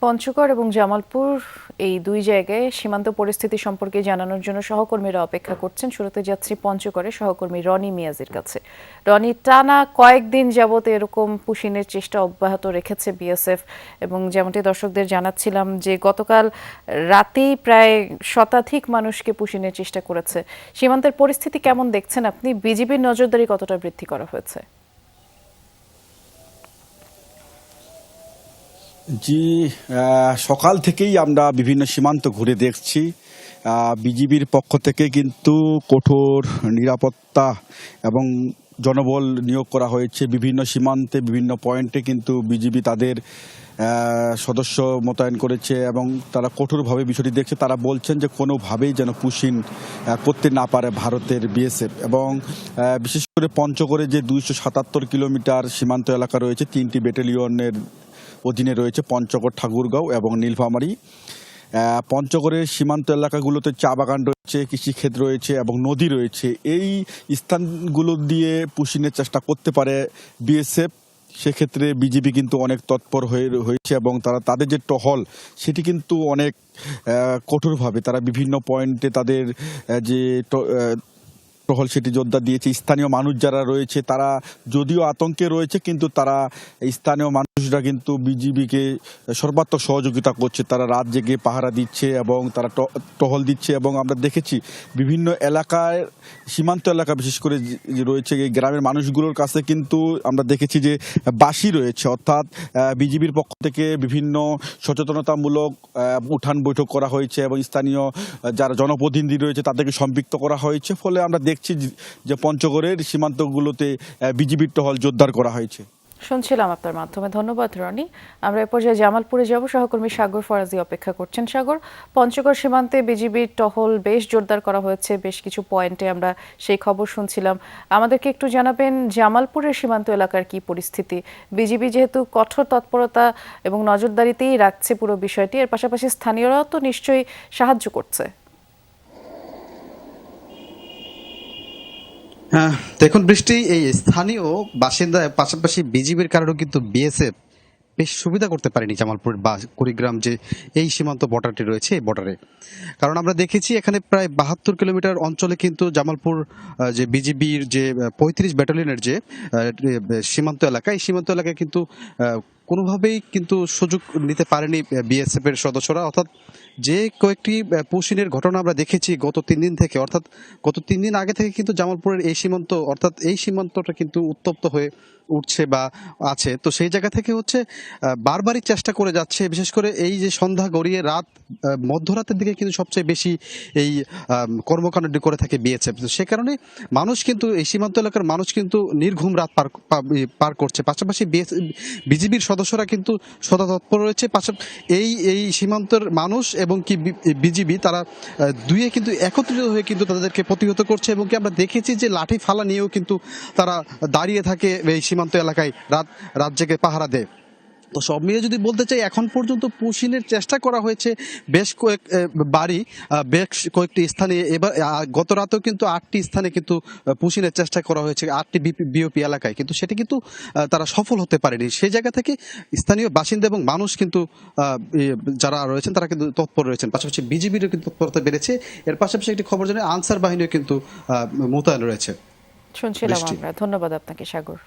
পঞ্চগড় এবং জামালপুর এই দুই জায়গায় সীমান্ত পরিস্থিতি সম্পর্কে জানানোর জন্য সহকর্মীরা অপেক্ষা করছেন। শুরুতে যাচ্ছি পঞ্চগড়ে সহকর্মী রনি মিয়াজির কাছে। রনি, টানা কয়েকদিন যাবত এরকম পুশিনের চেষ্টা অব্যাহত রেখেছে বিএসএফ এবং যেমনটি দর্শকদের জানাচ্ছিলাম যে গতকাল রাতেই প্রায় শতাধিক মানুষকে পুশিনের চেষ্টা করেছে। সীমান্তের পরিস্থিতি কেমন দেখছেন আপনি? বিজিবির নজরদারি কতটা বৃদ্ধি করা হয়েছে? জি, সকাল থেকেই আমরা বিভিন্ন সীমান্ত ঘুরে দেখছি। বিজিবির পক্ষ থেকে কিন্তু কঠোর নিরাপত্তা এবং জনবল নিয়োগ করা হয়েছে। বিভিন্ন সীমান্তে বিভিন্ন পয়েন্টে কিন্তু বিজিবি তাদের সদস্য মোতায়েন করেছে এবং তারা কঠোরভাবে বিষয়টি দেখছে। তারা বলছেন যে কোনোভাবেই যেন পুশিন করতে না পারে ভারতের বিএসএফ। এবং বিশেষ করে পঞ্চগড়ে যে 277 কিলোমিটার সীমান্ত এলাকা রয়েছে, 3টি ব্যাটালিয়নের অধীনে রয়েছে পঞ্চগড়, ঠাকুরগাঁও এবং নীলফামারী। পঞ্চগড়ের সীমান্ত এলাকাগুলোতে চা বাগান রয়েছে, কৃষিক্ষেত্র রয়েছে এবং নদী রয়েছে। এই স্থানগুলো দিয়ে পুশিনের চেষ্টা করতে পারে বিএসএফ। সেক্ষেত্রে বিজিবি কিন্তু অনেক তৎপর হয়েছে এবং তাদের যে টহল সেটি কিন্তু অনেক কঠোরভাবে তারা বিভিন্ন পয়েন্টে তাদের যে টহল সেটি জোরদার দিয়েছে। স্থানীয় মানুষ যারা রয়েছে তারা যদিও আতঙ্কে রয়েছে, কিন্তু তারা স্থানীয় মানুষরা কিন্তু বিজিবিকে সর্বাত্মক সহযোগিতা করছে। তারা রাত জেগে পাহারা দিচ্ছে এবং তারা টহল দিচ্ছে। এবং আমরা দেখেছি বিভিন্ন এলাকায়, সীমান্ত এলাকা বিশেষ করে রয়েছে এই গ্রামের মানুষগুলোর কাছে কিন্তু আমরা দেখেছি যে বাঁশি রয়েছে, অর্থাৎ বিজিবির পক্ষ থেকে বিভিন্ন সচেতনতামূলক উঠান বৈঠক করা হয়েছে এবং স্থানীয় যারা জনপ্রতিনিধি রয়েছে তাদেরকে সম্পৃক্ত করা হয়েছে। ফলে আমরা দেখছি যে পঞ্চগড়ের সীমান্তগুলোতে বিজিবির টহল জোরদার করা হয়েছে। শুনছিলাম আপনার মাধ্যমে। ধন্যবাদ রনি। আমরা এ পর্যায়ে জামালপুরে যাব। সহকর্মী সাগর ফরাজি অপেক্ষা করছেন। সাগর, পঞ্চগড় সীমান্তে বিজিবির টহল বেশ জোরদার করা হয়েছে, বেশ কিছু পয়েন্টে আমরা সেই খবর শুনছিলাম। আমাদেরকে একটু জানাবেন জামালপুরের সীমান্ত এলাকার কি পরিস্থিতি? বিজিবি যেহেতু কঠোর তৎপরতা এবং নজরদারিতেই রাখছে পুরো বিষয়টি, এর পাশাপাশি স্থানীয়রাও তো নিশ্চয়ই সাহায্য করছে। দেখুন বৃষ্টি, এই স্থানীয় বাসিন্দা পাশাপাশি বিজিবির কারণেও কিন্তু বিএসএফ বেশ সুবিধা করতে পারেনি জামালপুর বা কুড়িগ্রাম যে এই সীমান্ত বর্ডারটি রয়েছে এই বর্ডারে। কারণ আমরা দেখেছি এখানে প্রায় 72 কিলোমিটার অঞ্চলে কিন্তু জামালপুর যে বিজিবির যে 35 ব্যাটালিয়নের যে সীমান্ত এলাকা, এই সীমান্ত এলাকায় কিন্তু কোনোভাবেই কিন্তু সুযোগ নিতে পারেনি বিএসএফ এর সদস্যরা। অর্থাৎ যে কয়েকটি পুশিনের ঘটনা আমরা দেখেছি গত 3 দিন থেকে, অর্থাৎ গত 3 দিন আগে থেকে কিন্তু জামালপুরের এই সীমান্ত, অর্থাৎ এই সীমান্তটা কিন্তু উত্তপ্ত হয়ে উঠছে বা আছে। তো সেই জায়গা থেকে হচ্ছে বারবারই চেষ্টা করে যাচ্ছে, বিশেষ করে এই যে সন্ধ্যা গড়িয়ে রাত মধ্যরাতের দিকে কিন্তু সবচেয়ে বেশি এই কর্মকাণ্ডটি করে থাকে বিএসএফ। সে কারণে মানুষ কিন্তু এই সীমান্ত এলাকার মানুষ কিন্তু নির্ঘুম রাত পার করছে। পাশাপাশি বিজিবির সদস্যরা কিন্তু সদা তৎপর রয়েছে। এই এই সীমান্তের মানুষ এবং কি বিজিবি তারা দুইয়ে কিন্তু একত্রিত হয়ে কিন্তু তাদেরকে প্রতিহত করছে। এবং কি আমরা দেখেছি যে লাঠি ফালা নিয়েও কিন্তু তারা দাঁড়িয়ে থাকে এই সীমান্ত এলাকায়, রাত জেগে পাহারা দেয়। তো সব মিলিয়ে যদি বলতে চাই, এখন পর্যন্ত পুশিনের চেষ্টা করা হয়েছে বেশ কয়েকটি স্থানে। এবার গত রাতেও কিন্তু 8টি স্থানে কিন্তু পুশিনের চেষ্টা করা হয়েছে, 8টি বিওপি এলাকায়, কিন্তু সেটি কিন্তু তারা সফল হতে পারেনি। সেই জায়গা থেকে স্থানীয় বাসিন্দা এবং মানুষ কিন্তু যারা রয়েছেন তারা কিন্তু তৎপর রয়েছেন। পাশাপাশি বিজিবিরও কিন্তু তৎপরতা বেড়েছে। এর পাশাপাশি একটি খবর জানাই, আনসার বাহিনীও কিন্তু মোতায়েন রয়েছে। শুনছিলাম আমরা। ধন্যবাদ আপনাকে সাগর।